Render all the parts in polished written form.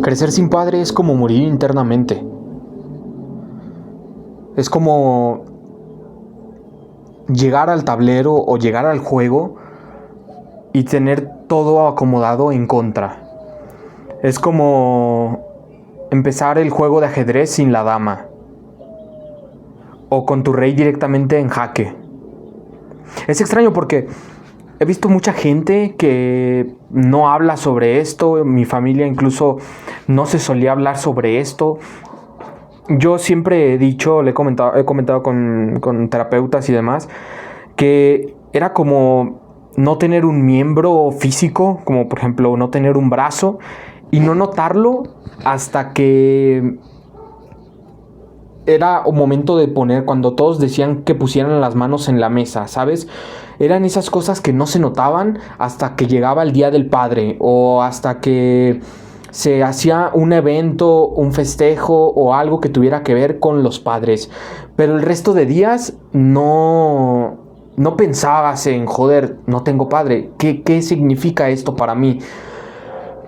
Crecer sin padre es como morir internamente. Es como llegar al tablero o llegar al juego y tener todo acomodado en contra. Es como empezar el juego de ajedrez sin la dama, o con tu rey directamente en jaque. Es extraño porque he visto mucha gente que no habla sobre esto. Mi familia incluso no se solía hablar sobre esto. Yo siempre he dicho, he comentado con terapeutas y demás, que era como no tener un miembro físico, como por ejemplo no tener un brazo, y no notarlo hasta que era un momento de poner, cuando todos decían que pusieran las manos en la mesa, ¿sabes? Eran esas cosas que no se notaban hasta que llegaba el Día del Padre, o hasta que se hacía un evento, un festejo o algo que tuviera que ver con los padres. Pero el resto de días no pensabas en, joder, no tengo padre. ¿Qué significa esto para mí?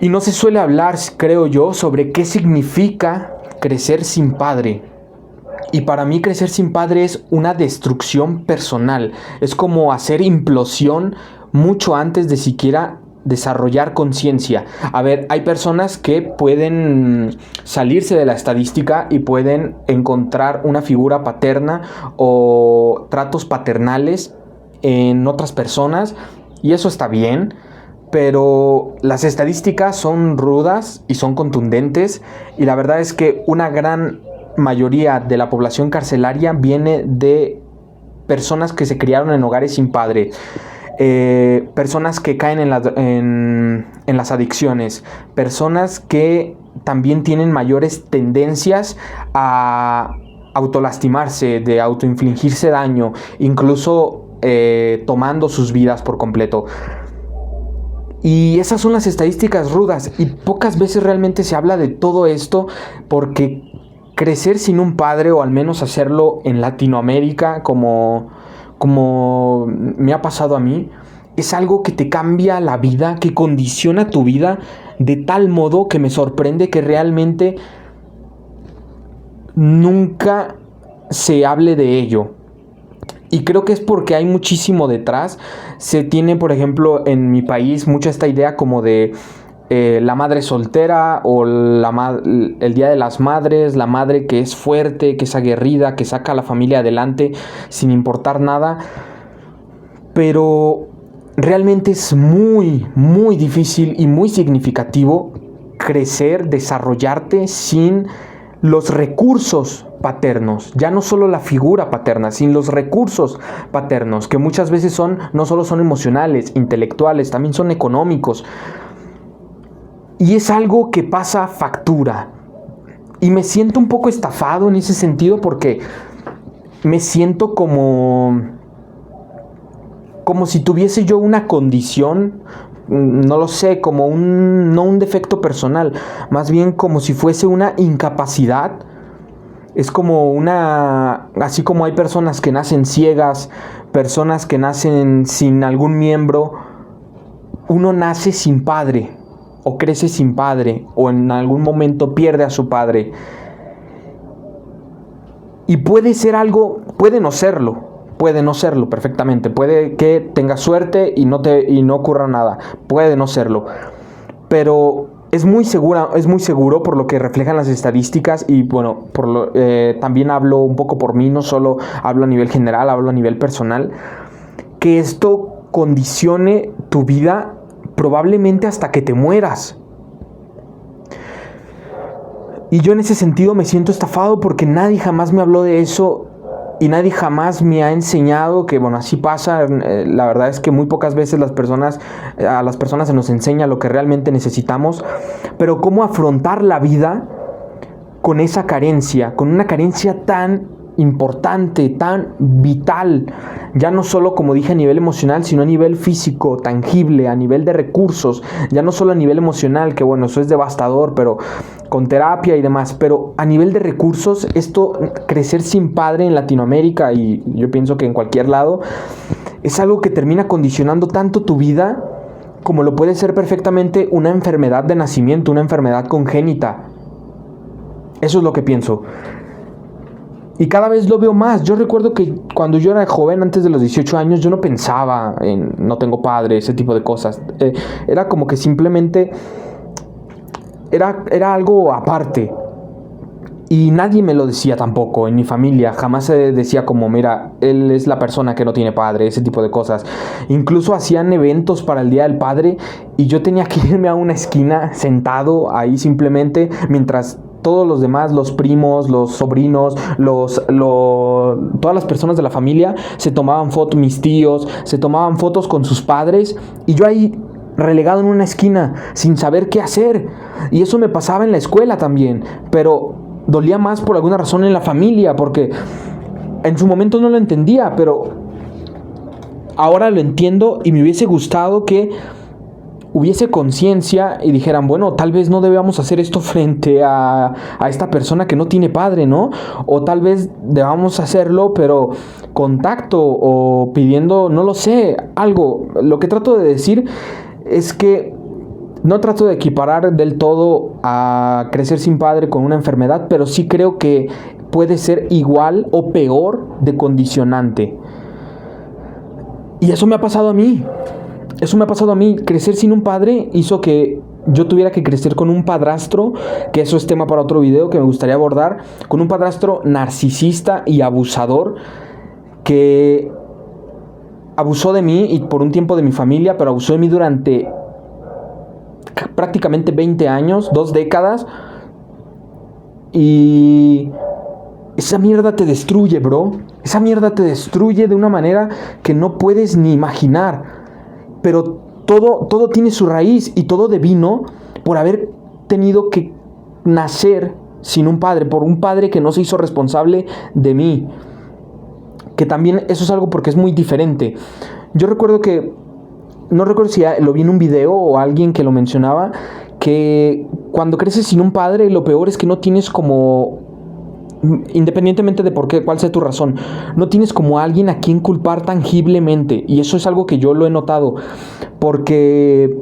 Y no se suele hablar, creo yo, sobre qué significa crecer sin padre. Y para mí crecer sin padre es una destrucción personal. Es como hacer implosión mucho antes de siquiera desarrollar conciencia. A ver, hay personas que pueden salirse de la estadística y pueden encontrar una figura paterna o tratos paternales en otras personas, y eso está bien. Pero las estadísticas son rudas y son contundentes, y la verdad es que una gran mayoría de la población carcelaria viene de personas que se criaron en hogares sin padre, personas que caen en las adicciones, personas que también tienen mayores tendencias a autolastimarse, de autoinfligirse daño, incluso tomando sus vidas por completo. Y esas son las estadísticas rudas, y pocas veces realmente se habla de todo esto, porque crecer sin un padre, o al menos hacerlo en Latinoamérica, como me ha pasado a mí, es algo que te cambia la vida, que condiciona tu vida de tal modo que me sorprende que realmente nunca se hable de ello. Y creo que es porque hay muchísimo detrás. Se tiene, por ejemplo, en mi país mucha esta idea como de la madre soltera, o el Día de las Madres, la madre que es fuerte, que es aguerrida, que saca a la familia adelante sin importar nada. Pero realmente es muy, muy difícil y muy significativo crecer, desarrollarte sin los recursos paternos. Ya no solo la figura paterna, sin los recursos paternos, que muchas veces no solo son emocionales, intelectuales, también son económicos. Y es algo que pasa factura. Y me siento un poco estafado en ese sentido, porque me siento como si tuviese yo una condición, no lo sé, como no un defecto personal, más bien como si fuese una incapacidad. Es como así como hay personas que nacen ciegas, personas que nacen sin algún miembro, uno nace sin padre, o crece sin padre, o en algún momento pierde a su padre. Y puede ser algo, puede no serlo perfectamente. Puede que tengas suerte y no ocurra nada. Puede no serlo. Pero es muy seguro por lo que reflejan las estadísticas. Y bueno, también hablo un poco por mí, no solo hablo a nivel general, hablo a nivel personal, que esto condicione tu vida probablemente hasta que te mueras. Y yo en ese sentido me siento estafado, porque nadie jamás me habló de eso. Y nadie jamás me ha enseñado que, bueno, así pasa. La verdad es que muy pocas veces a las personas se nos enseña lo que realmente necesitamos. Pero cómo afrontar la vida con esa carencia, con una carencia tan importante, tan vital. Ya no solo, como dije, a nivel emocional, sino a nivel físico, tangible, a nivel de recursos. Ya no solo a nivel emocional, que bueno, eso es devastador, pero con terapia y demás. Pero a nivel de recursos, crecer sin padre en Latinoamérica, y yo pienso que en cualquier lado, es algo que termina condicionando tanto tu vida, como lo puede ser perfectamente una enfermedad de nacimiento, una enfermedad congénita. Eso es lo que pienso. Y cada vez lo veo más. Yo recuerdo que cuando yo era joven, antes de los 18 años, yo no pensaba en no tengo padre, ese tipo de cosas. Era como que simplemente era algo aparte. Y nadie me lo decía tampoco, en mi familia. Jamás se decía como, mira, él es la persona que no tiene padre, ese tipo de cosas. Incluso hacían eventos para el Día del Padre y yo tenía que irme a una esquina sentado ahí simplemente mientras todos los demás, los primos, los sobrinos, todas las personas de la familia se tomaban fotos, mis tíos, se tomaban fotos con sus padres y yo ahí relegado en una esquina sin saber qué hacer. Y eso me pasaba en la escuela también, pero dolía más por alguna razón en la familia, porque en su momento no lo entendía, pero ahora lo entiendo y me hubiese gustado que hubiese conciencia y dijeran, bueno, tal vez no debamos hacer esto frente a esta persona que no tiene padre, ¿no? O tal vez debamos hacerlo, pero con tacto o pidiendo, no lo sé, algo. Lo que trato de decir es que no trato de equiparar del todo a crecer sin padre con una enfermedad, pero sí creo que puede ser igual o peor de condicionante. Y eso me ha pasado a mí. Crecer sin un padre hizo que yo tuviera que crecer con un padrastro, que eso es tema para otro video que me gustaría abordar, con un padrastro narcisista y abusador que abusó de mí y por un tiempo de mi familia, pero abusó de mí durante prácticamente 20 años, 2 décadas. Y esa mierda te destruye, bro. Esa mierda te destruye de una manera que no puedes ni imaginar. Pero todo tiene su raíz y todo devino por haber tenido que nacer sin un padre, por un padre que no se hizo responsable de mí. Que también eso es algo porque es muy diferente. Yo recuerdo que, no recuerdo si lo vi en un video o alguien que lo mencionaba, que cuando creces sin un padre lo peor es que no tienes como, independientemente de por qué, cuál sea tu razón, no tienes como alguien a quien culpar tangiblemente. Y eso es algo que yo lo he notado, porque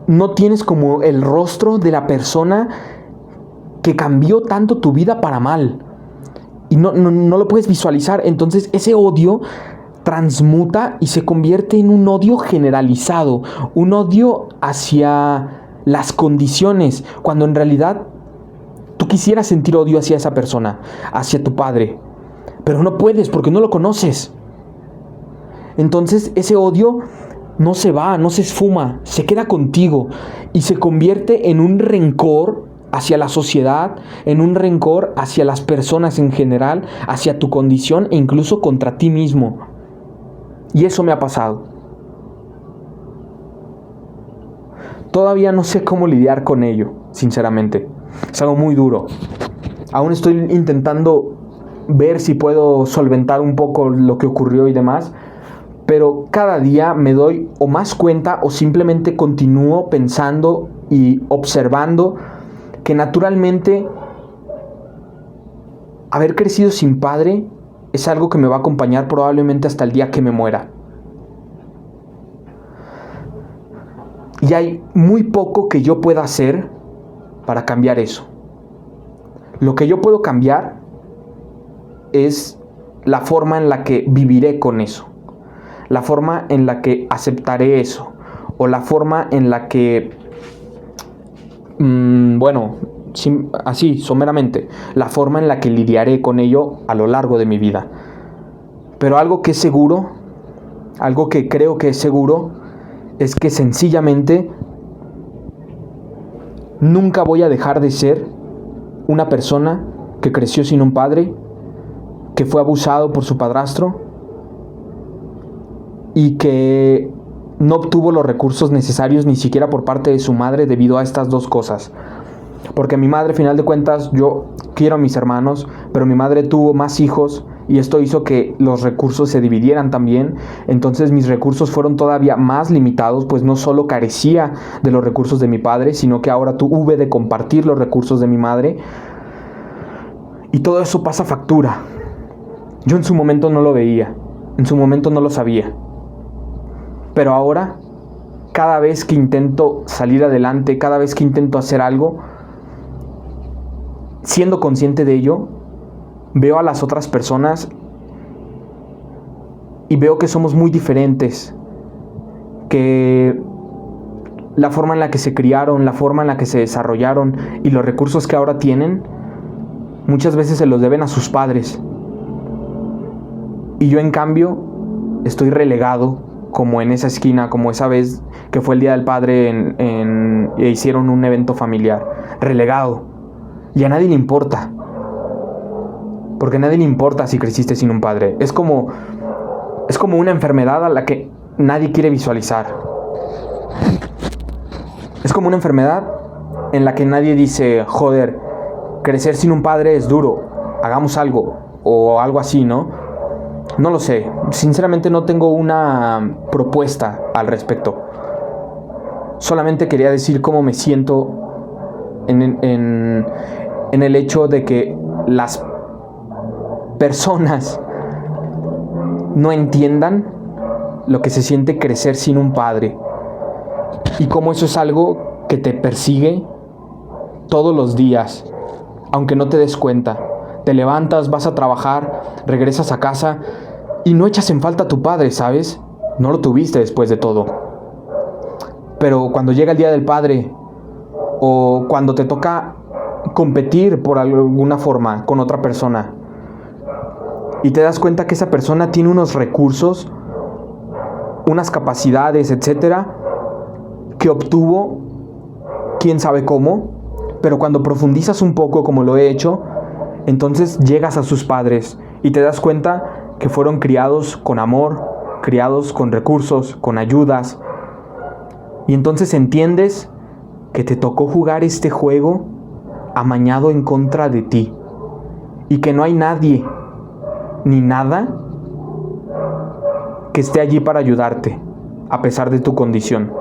no tienes como el rostro de la persona que cambió tanto tu vida para mal. Y no lo puedes visualizar. Entonces ese odio transmuta y se convierte en un odio generalizado, un odio hacia las condiciones, cuando en realidad tú quisieras sentir odio hacia esa persona, hacia tu padre, pero no puedes porque no lo conoces. Entonces ese odio no se va, no se esfuma, se queda contigo y se convierte en un rencor hacia la sociedad, en un rencor hacia las personas en general, hacia tu condición e incluso contra ti mismo. Y eso me ha pasado. Todavía no sé cómo lidiar con ello, sinceramente. Es algo muy duro. Aún estoy intentando ver si puedo solventar un poco lo que ocurrió y demás. Pero cada día me doy o más cuenta o simplemente continúo pensando y observando que naturalmente haber crecido sin padre es algo que me va a acompañar probablemente hasta el día que me muera. Y hay muy poco que yo pueda hacer para cambiar eso. Lo que yo puedo cambiar es la forma en la que viviré con eso. La forma en la que aceptaré eso. O la forma en la que, así, someramente, la forma en la que lidiaré con ello a lo largo de mi vida. Pero algo que es seguro, algo que creo que es seguro, es que sencillamente nunca voy a dejar de ser una persona que creció sin un padre, que fue abusado por su padrastro y que no obtuvo los recursos necesarios ni siquiera por parte de su madre debido a estas dos cosas. Porque mi madre, al final de cuentas, yo quiero a mis hermanos, pero mi madre tuvo más hijos y esto hizo que los recursos se dividieran también. Entonces mis recursos fueron todavía más limitados, pues no solo carecía de los recursos de mi padre, sino que ahora tuve de compartir los recursos de mi madre. Y todo eso pasa factura. Yo en su momento no lo veía, en su momento no lo sabía. Pero ahora cada vez que intento salir adelante, cada vez que intento hacer algo, siendo consciente de ello, veo a las otras personas y veo que somos muy diferentes, que la forma en la que se criaron, la forma en la que se desarrollaron y los recursos que ahora tienen, muchas veces se los deben a sus padres. Y yo, en cambio, estoy relegado, como en esa esquina, como esa vez que fue el Día del Padre e hicieron un evento familiar. Relegado. Y a nadie le importa. Porque a nadie le importa si creciste sin un padre. Es como una enfermedad a la que nadie quiere visualizar. Es como una enfermedad en la que nadie dice, joder, crecer sin un padre es duro, hagamos algo, o algo así, ¿no? No lo sé, sinceramente no tengo una propuesta al respecto. Solamente quería decir cómo me siento en el hecho de que las personas no entiendan lo que se siente crecer sin un padre. Y cómo eso es algo que te persigue todos los días, aunque no te des cuenta. Te levantas, vas a trabajar, regresas a casa y no echas en falta a tu padre, ¿sabes? No lo tuviste después de todo. Pero cuando llega el Día del Padre, o cuando te toca competir por alguna forma con otra persona, y te das cuenta que esa persona tiene unos recursos, unas capacidades, etcétera, que obtuvo, quién sabe cómo, pero cuando profundizas un poco, como lo he hecho, entonces llegas a sus padres y te das cuenta que fueron criados con amor, criados con recursos, con ayudas, y entonces entiendes que te tocó jugar este juego amañado en contra de ti, y que no hay nadie ni nada que esté allí para ayudarte, a pesar de tu condición.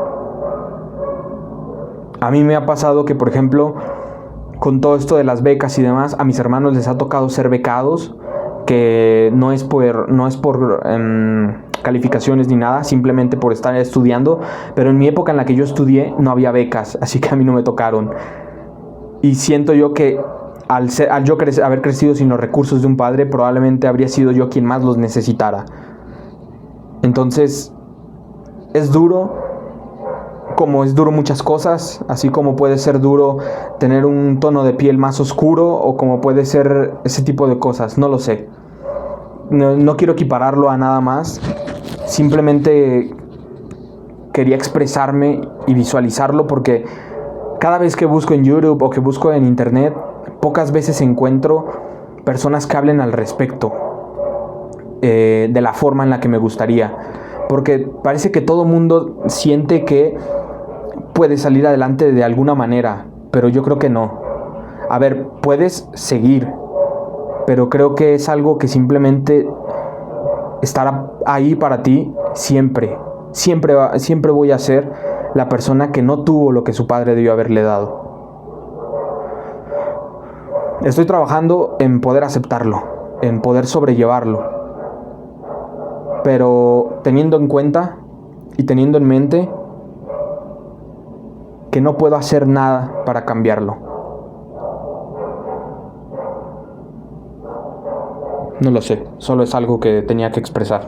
A mí me ha pasado que, por ejemplo, con todo esto de las becas y demás, a mis hermanos les ha tocado ser becados, que no es por calificaciones ni nada, simplemente por estar estudiando, pero en mi época en la que yo estudié no había becas, así que a mí no me tocaron. Y siento yo que al yo haber crecido sin los recursos de un padre, probablemente habría sido yo quien más los necesitara. Entonces, es duro, como es duro muchas cosas, así como puede ser duro tener un tono de piel más oscuro, o como puede ser ese tipo de cosas, no lo sé. No quiero equipararlo a nada más, simplemente quería expresarme y visualizarlo, porque cada vez que busco en YouTube o que busco en internet, pocas veces encuentro personas que hablen al respecto de la forma en la que me gustaría, porque parece que todo mundo siente que puede salir adelante de alguna manera, pero yo creo que no. A ver, puedes seguir, pero creo que es algo que simplemente estará ahí para ti siempre. Siempre voy a ser la persona que no tuvo lo que su padre debió haberle dado. Estoy trabajando en poder aceptarlo, en poder sobrellevarlo, pero teniendo en cuenta y teniendo en mente que no puedo hacer nada para cambiarlo. No lo sé, solo es algo que tenía que expresar.